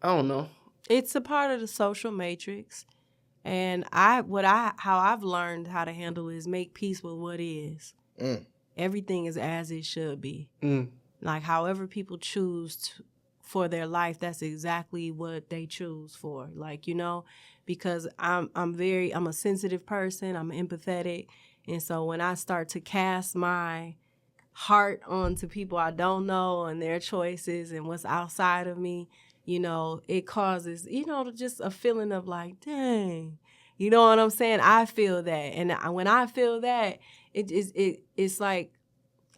I don't know. It's a part of the social matrix. And how I've learned how to handle is make peace with what is. Everything is as it should be. Like, however people choose for their life, that's exactly what they choose for. Like, because I'm a sensitive person. I'm empathetic. And so when I start to cast my heart onto people I don't know and their choices and what's outside of me, it causes, just a feeling of like, dang, you know what I'm saying? I feel that. And when I feel that, it's like,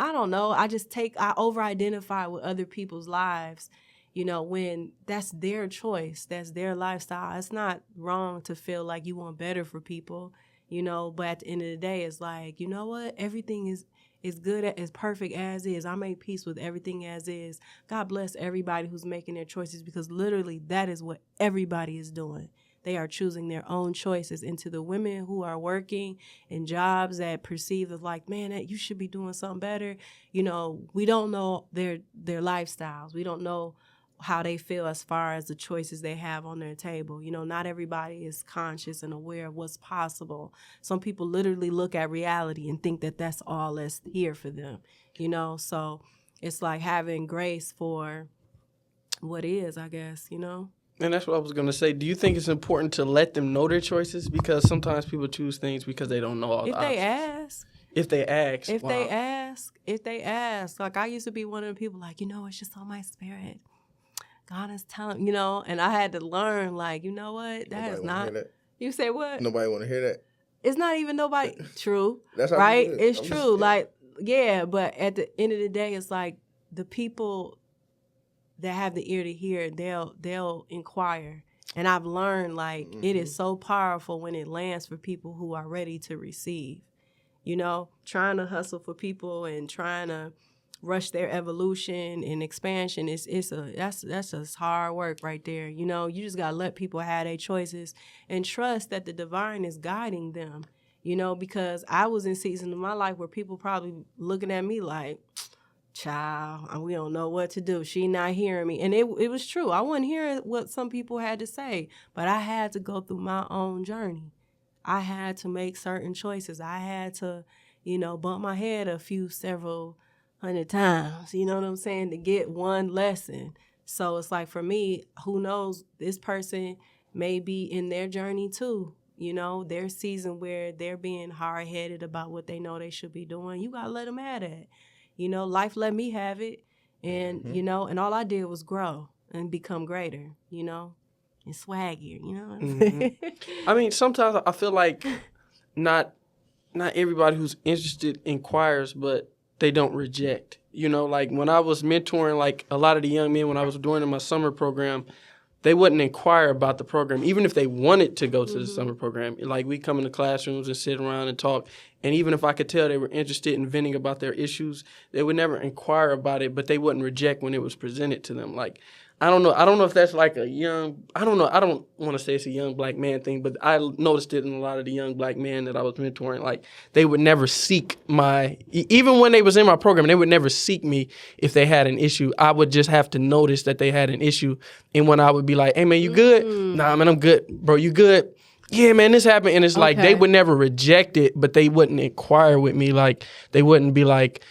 I don't know, I over-identify with other people's lives, when that's their choice, that's their lifestyle. It's not wrong to feel like you want better for people, but at the end of the day, it's like, you know what? Everything is good, as perfect as is. I make peace with everything as is. God bless everybody who's making their choices, because literally that is what everybody is doing. They are choosing their own choices. And to the women who are working in jobs that perceive as like, man, that you should be doing something better, we don't know their lifestyles. We don't know how they feel as far as the choices they have on their table. Not everybody is conscious and aware of what's possible. Some people literally look at reality and think that that's all that's here for them, So it's like having grace for what is, I guess, And that's what I was going to say. Do you think it's important to let them know their choices? Because sometimes people choose things because they don't know all the options. If they ask. Like, I used to be one of the people like, it's just on my spirit. God is telling, and I had to learn, like, you know what? That is not. You say what? Nobody want to hear that. It's not even nobody. True. That's how right? It is. It's true. Like, yeah, but at the end of the day, it's like the people that have the ear to hear, they'll inquire. And I've learned, like, it is so powerful when it lands for people who are ready to receive. Trying to hustle for people and trying to rush their evolution and expansion, that's just hard work right there. You just gotta let people have their choices and trust that the divine is guiding them. Because I was in seasons of my life where people probably looking at me like, child, we don't know what to do. She not hearing me. And it was true. I wasn't hearing what some people had to say, but I had to go through my own journey. I had to make certain choices. I had to, bump my head several 100 times, you know what I'm saying, to get one lesson. So it's like, for me, who knows, this person may be in their journey too, their season where they're being hard-headed about what they know they should be doing. You gotta let them have that. Life let me have it, and, and all I did was grow and become greater, and swaggier, what I'm saying? I mean, sometimes I feel like not everybody who's interested inquires, but they don't reject. Like, when I was mentoring, like, a lot of the young men when I was doing my summer program, they wouldn't inquire about the program, even if they wanted to go to the summer program. Like, we come into classrooms and sit around and talk, and even if I could tell they were interested in venting about their issues, they would never inquire about it, but they wouldn't reject when it was presented to them. Like, I don't know if that's like a young, I don't want to say it's a young black man thing, but I noticed it in a lot of the young black men that I was mentoring. Like, they would never seek even when they was in my program, they would never seek me if they had an issue. I would just have to notice that they had an issue. And when I would be like, hey, man, you good? Nah, man, I'm good. Bro, you good? Yeah, man, this happened. And it's like, they would never reject it, but they wouldn't inquire with me. Like, they wouldn't be like,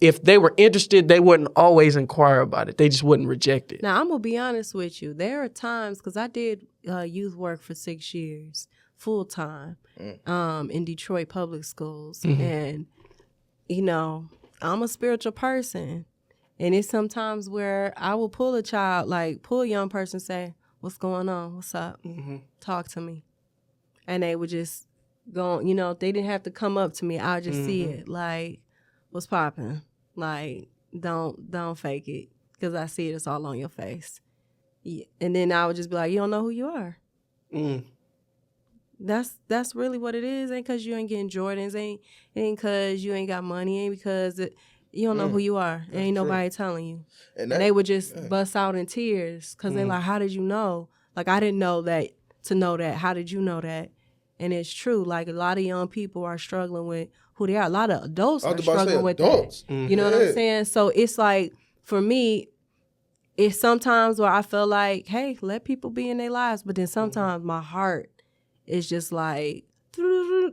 if they were interested, they wouldn't always inquire about it. They just wouldn't reject it. Now, I'm going to be honest with you. There are times, because I did youth work for 6 years. full time in Detroit public schools. And, you know, I'm a spiritual person. And it's sometimes where I will pull pull a young person, say, what's going on? What's up? Talk to me. And they would just go, you know, they didn't have to come up to me. I'll just see it. Like, what's popping? Like, don't fake it. Because I see it, it's all on your face. Yeah. And then I would just be like, you don't know who you are. That's really what it is. Ain't because you ain't getting Jordans. Ain't because you ain't got money. Ain't because you don't know who you are. Ain't nobody telling you. And they would just bust out in tears because they're like, how did you know? Like, I didn't know that to know that. How did you know that? And it's true. Like, a lot of young people are struggling with who they are. A lot of adults are struggling with that. You know what I'm saying? So it's like, for me, it's sometimes where I feel like, hey, let people be in their lives. But then sometimes my heart is just like,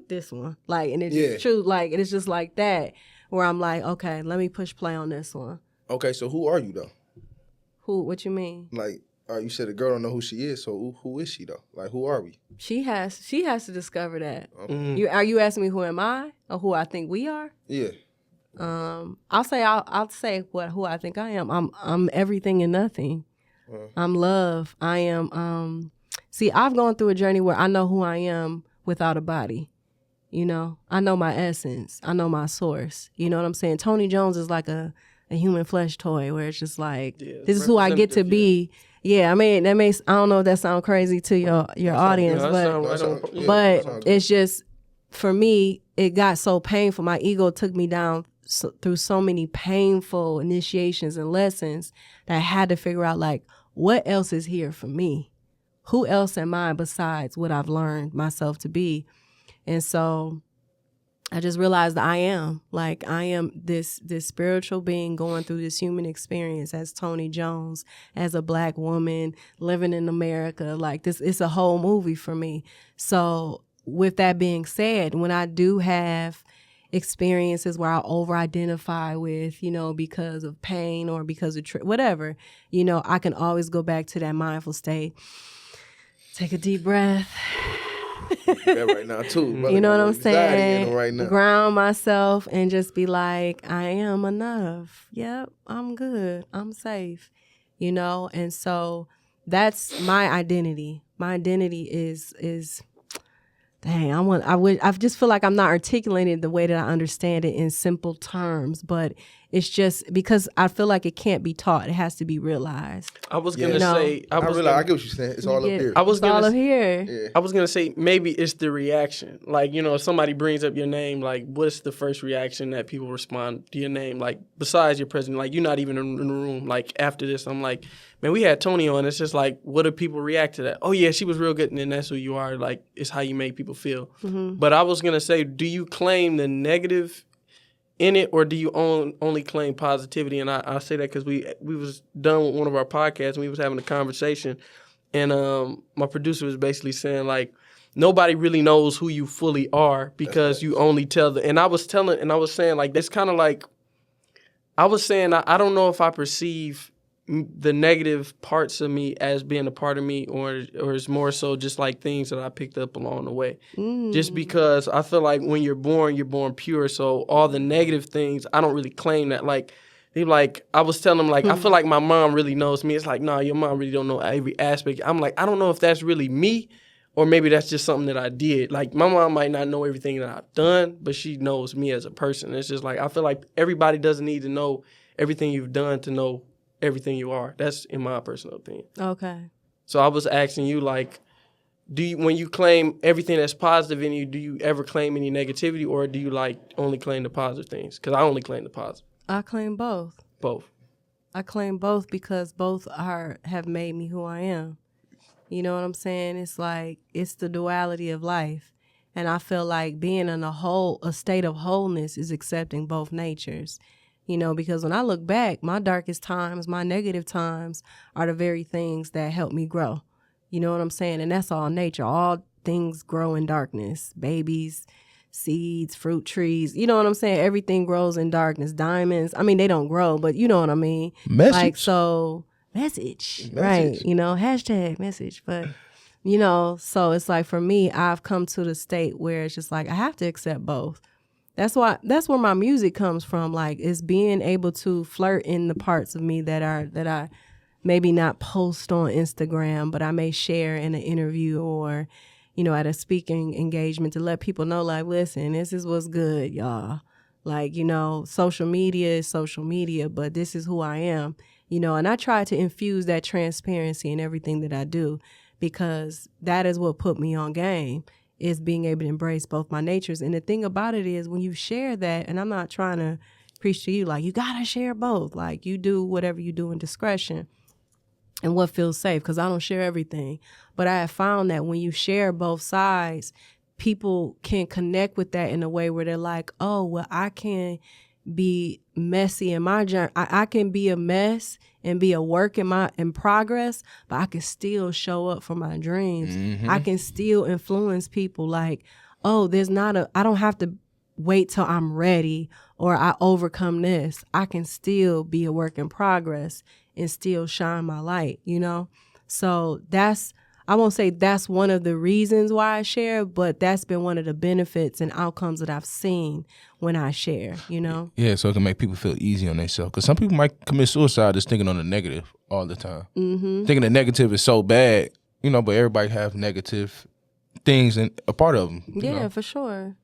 this one. Like, and it's true. Like, and it's just like that where I'm like, okay, let me push play on this one. Okay, so who are you, though? Who? What you mean? Like, you said the girl don't know who she is, so who is she, though? Like, who are we? She has to discover that. Are you asking me who am I or who I think we are? Yeah. I'll say who I think I am. I'm everything and nothing. I'm love. I am. See, I've gone through a journey where I know who I am without a body. You know, I know my essence. I know my source. You know what I'm saying? Toni Jones is like a human flesh toy where it's just like, this is who I get to be. Yeah, I mean, I don't know if that sounds crazy to your audience, but it's just, for me, it got so painful. My ego took me down through so many painful initiations and lessons that I had to figure out, like, what else is here for me? Who else am I besides what I've learned myself to be? And so I just realized that I am this spiritual being going through this human experience as Toni Jones, as a Black woman living in America. Like, this, it's a whole movie for me. So with that being said, when I do have experiences where I over-identify with, you know, because of pain or because of whatever, you know, I can always go back to that mindful state. Take a deep breath. Right now too. You know what I'm saying? Right now. Ground myself and just be like, I am enough. Yep, I'm good. I'm safe. You know, and so that's my identity. My identity is dang, I just feel like I'm not articulating it the way that I understand it in simple terms, but it's just because I feel like it can't be taught. It has to be realized. I was gonna say, I get what you're saying. It's all up here. It's all up here. Yeah. I was gonna say maybe it's the reaction. Like, you know, if somebody brings up your name, like, what's the first reaction that people respond to your name? Like, besides your president, like, you're not even in the room. Like, after this, I'm like, man, we had Toni on. It's just like, what do people react to that? Oh yeah, she was real good, and then that's who you are. Like, it's how you make people feel. But I was gonna say, do you claim the negative in it, or do you only claim positivity? And I say that because we was done with one of our podcasts and we was having a conversation, and my producer was basically saying, like, nobody really knows who you fully are because you only tell and I was saying, like, it's kind of like, I was saying, I don't know if I perceive the negative parts of me as being a part of me, or it's more so just like things that I picked up along the way. Just because I feel like when you're born pure. So all the negative things, I don't really claim that. Like, I was telling them, like, I feel like my mom really knows me. It's like, nah, your mom really don't know every aspect. I'm like, I don't know if that's really me, or maybe that's just something that I did. Like, my mom might not know everything that I've done, but she knows me as a person. It's just like, I feel like everybody doesn't need to know everything you've done to know everything you are. That's in my personal opinion. Okay. So I was asking you, like, when you claim everything that's positive in you, do you ever claim any negativity, or do you, like, only claim the positive things? Because I only claim the positive. I claim both. Both. I claim both because both have made me who I am. You know what I'm saying? It's like, it's the duality of life. And I feel like being in a state of wholeness is accepting both natures. You know, because when I look back, my darkest times, my negative times are the very things that help me grow. You know what I'm saying? And that's all nature. All things grow in darkness. Babies, seeds, fruit trees. You know what I'm saying? Everything grows in darkness. Diamonds, I mean, they don't grow, but you know what I mean? Message. Like, so, message. Right. You know, hashtag message. But You know, so it's like for me, I've come to the state where it's just like I have to accept both. That's where my music comes from. Like, it's being able to flirt in the parts of me that I maybe not post on Instagram, but I may share in an interview or, you know, at a speaking engagement to let people know, like, listen, this is what's good, y'all. Like, you know, social media is social media, but this is who I am, you know, and I try to infuse that transparency in everything that I do, because that is what put me on game, is being able to embrace both my natures. And the thing about it is, when you share that, and I'm not trying to preach to you, like, you got to share both. Like, you do whatever you do in discretion and what feels safe, because I don't share everything. But I have found that when you share both sides, people can connect with that in a way where they're like, oh, well, I can be messy in my journey. I can be a mess and be a work in progress, but I can still show up for my dreams. Mm-hmm. I can still influence people. Like, oh, I don't have to wait till I'm ready or I overcome this. I can still be a work in progress and still shine my light, you know? So I won't say that's one of the reasons why I share, but that's been one of the benefits and outcomes that I've seen when I share, you know? Yeah, so it can make people feel easy on themselves. Because some people might commit suicide just thinking on the negative all the time. Mm-hmm. Thinking the negative is so bad, you know, but everybody have negative things and a part of them. Yeah, for sure.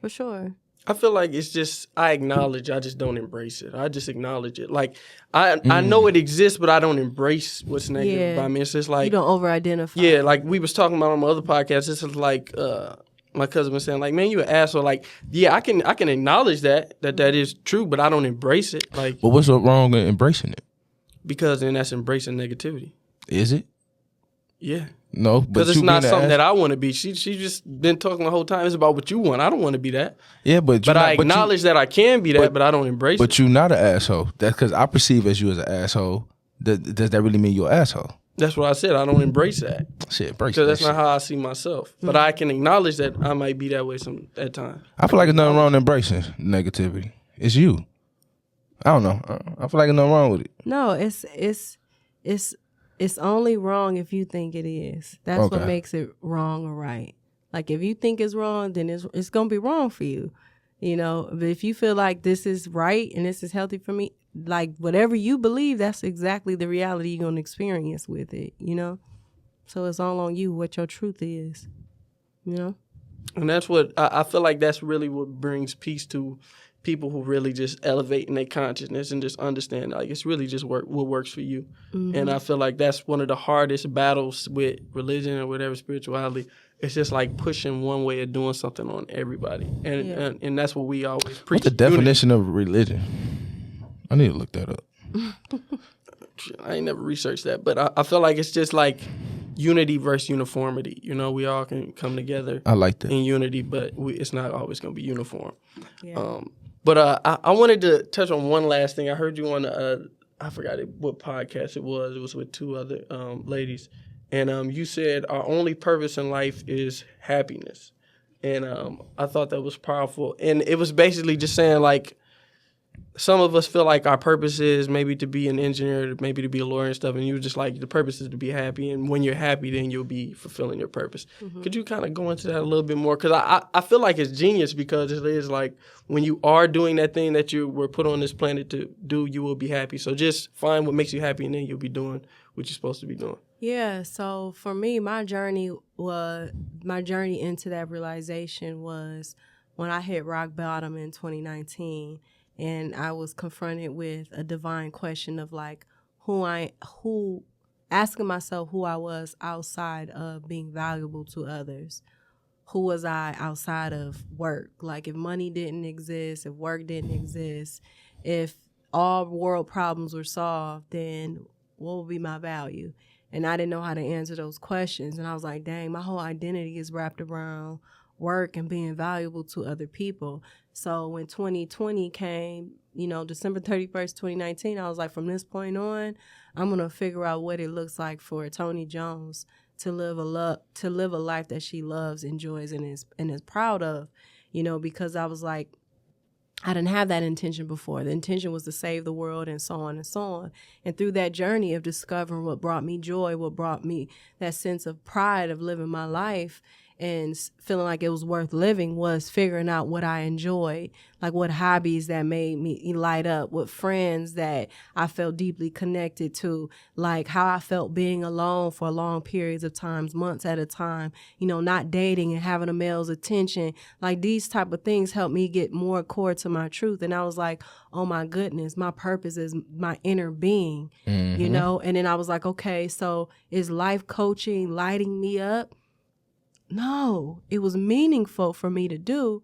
For sure. I feel like it's just, I acknowledge, I just don't embrace it. I just acknowledge it. Like, I know it exists, but I don't embrace what's negative about me. It's just like, you don't over-identify. Yeah, like we was talking about on my other podcast. This is like my cousin was saying, like, man, you an asshole. Like, yeah, I can acknowledge that is true, but I don't embrace it. Like, But what's so wrong with embracing it? Because then that's embracing negativity. Is it? Yeah. No, but because it's not something that I want to be. She just been talking the whole time. It's about what you want. I don't want to be that. Yeah, but I acknowledge that I can be that, but I don't embrace it. But you're not an asshole. That's because I perceive as you as an asshole. Does that really mean you're an asshole? That's what I said. I don't embrace that. Shit, embrace because that that's not how I see myself. But I can acknowledge that I might be that way at times. I feel like there's nothing wrong with embracing negativity. It's you. I don't know. I feel like there's nothing wrong with it. No, it's only wrong if you think it is. That's what makes it wrong or right. Like, if you think it's wrong, then it's gonna be wrong for you. You know, but if you feel like this is right and this is healthy for me, like, whatever you believe, that's exactly the reality you're gonna experience with it, you know? So it's all on you, what your truth is, you know? And that's what I feel like that's really what brings peace to people who really just elevate in their consciousness and just understand, like, it's really just what works for you. Mm-hmm. And I feel like that's one of the hardest battles with religion or whatever, spirituality. It's just like pushing one way of doing something on everybody. And that's what we always preach. What's the definition of religion? I need to look that up. I ain't never researched that, but I feel like it's just like unity versus uniformity. You know, we all can come together. I like that. In unity, but it's not always going to be uniform. Yeah. But I wanted to touch on one last thing. I heard you on I forgot what podcast it was. It was with two other ladies. And you said our only purpose in life is happiness. And I thought that was powerful. And it was basically just saying, like, some of us feel like our purpose is maybe to be an engineer, maybe to be a lawyer and stuff. And you were just like, the purpose is to be happy. And when you're happy, then you'll be fulfilling your purpose. Mm-hmm. Could you kind of go into that a little bit more? Because I feel like it's genius, because it is like when you are doing that thing that you were put on this planet to do, you will be happy. So just find what makes you happy, and then you'll be doing what you're supposed to be doing. Yeah, so for me, my journey into that realization was when I hit rock bottom in 2019, and I was confronted with a divine question of, like, asking myself who I was outside of being valuable to others. Who was I outside of work? Like, if money didn't exist, if work didn't exist, if all world problems were solved, then what would be my value? And I didn't know how to answer those questions. And I was like, dang, my whole identity is wrapped around work and being valuable to other people. So when 2020 came, you know, December 31st, 2019, I was like, from this point on, I'm going to figure out what it looks like for Toni Jones to live a life that she loves, enjoys, and is proud of, you know, because I was like, I didn't have that intention before. The intention was to save the world and so on and so on. And through that journey of discovering what brought me joy, what brought me that sense of pride of living my life and feeling like it was worth living, was figuring out what I enjoyed, like what hobbies that made me light up, what friends that I felt deeply connected to, like how I felt being alone for long periods of times, months at a time, not dating and having a male's attention. Like these type of things helped me get more core to my truth. And I was like, oh my goodness, my purpose is my inner being, And then I was like, okay, so is life coaching lighting me up? No, it was meaningful for me to do,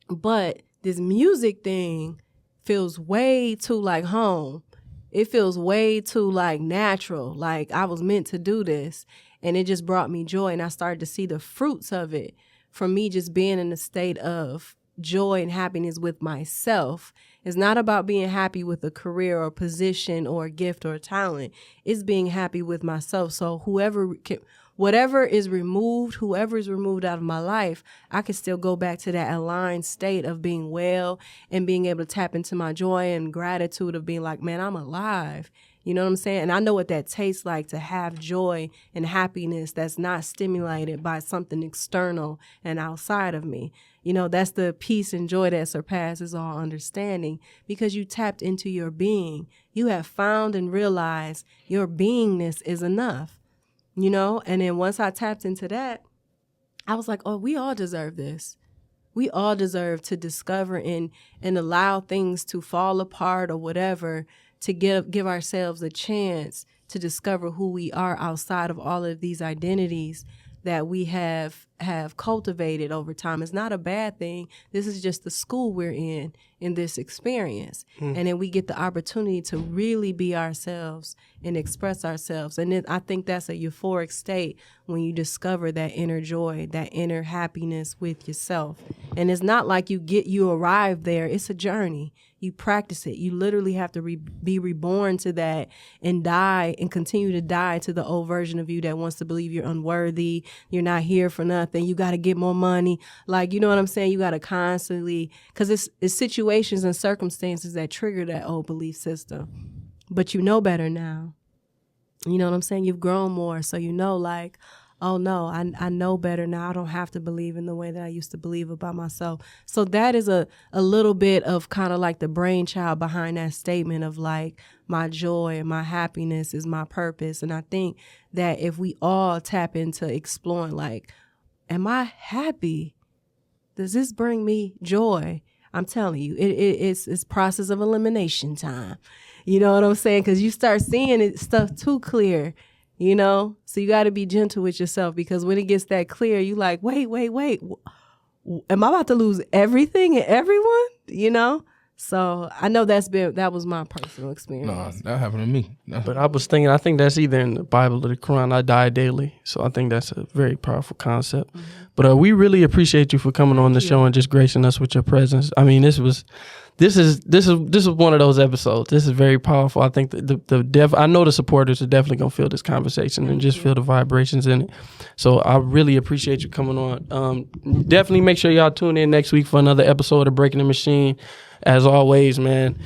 but this music thing feels way too like home. It feels way too like natural, like I was meant to do this, and it just brought me joy, and I started to see the fruits of it from me just being in a state of joy and happiness with myself. It's not about being happy with a career or position or a gift or a talent. It's being happy with myself. So whatever is removed, whoever is removed out of my life, I can still go back to that aligned state of being well and being able to tap into my joy and gratitude of being like, man, I'm alive. You know what I'm saying? And I know what that tastes like, to have joy and happiness that's not stimulated by something external and outside of me. That's the peace and joy that surpasses all understanding, because you tapped into your being. You have found and realized your beingness is enough. And then once I tapped into that, I was like, oh, we all deserve this. We all deserve to discover and allow things to fall apart or whatever, to give ourselves a chance to discover who we are outside of all of these identities that we have cultivated over time. It's not a bad thing. This is just the school we're in this experience. And then we get the opportunity to really be ourselves and express ourselves. And I think that's a euphoric state when you discover that inner joy, that inner happiness with yourself. And it's not like you arrive there. It's a journey. You practice it. You literally have to be reborn to that and die and continue to die to the old version of you that wants to believe you're unworthy, you're not here for nothing, you got to get more money. Like, you know what I'm saying? You got to constantly, because it's situations and circumstances that trigger that old belief system. But you know better now. You know what I'm saying? You've grown more. So like, oh no, I know better now. I don't have to believe in the way that I used to believe about myself. So that is a little bit of kind of like the brainchild behind that statement of like, my joy and my happiness is my purpose. And I think that if we all tap into exploring like, am I happy? Does this bring me joy? I'm telling you, it's process of elimination time. You know what I'm saying? Because you start seeing stuff too clear. So you got to be gentle with yourself, because when it gets that clear, you like, wait, am I about to lose everything and everyone? So I know that was my personal experience. No, that happened to me. But I think that's either in the Bible or the Quran. I die daily. So I think that's a very powerful concept. Mm-hmm. But we really appreciate you for coming on the show and just gracing us with your presence. I mean, this is one of those episodes. This is very powerful. I think I know the supporters are definitely gonna feel this conversation and just feel the vibrations in it. So I really appreciate you coming on. Definitely make sure y'all tune in next week for another episode of Breaking the Machine. As always, man.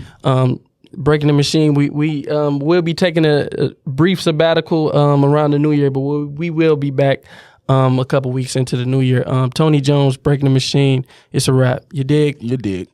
Breaking the Machine. We'll be taking a brief sabbatical around the new year, but we will be back a couple weeks into the new year. Toni Jones, Breaking the Machine. It's a wrap. You dig? You dig.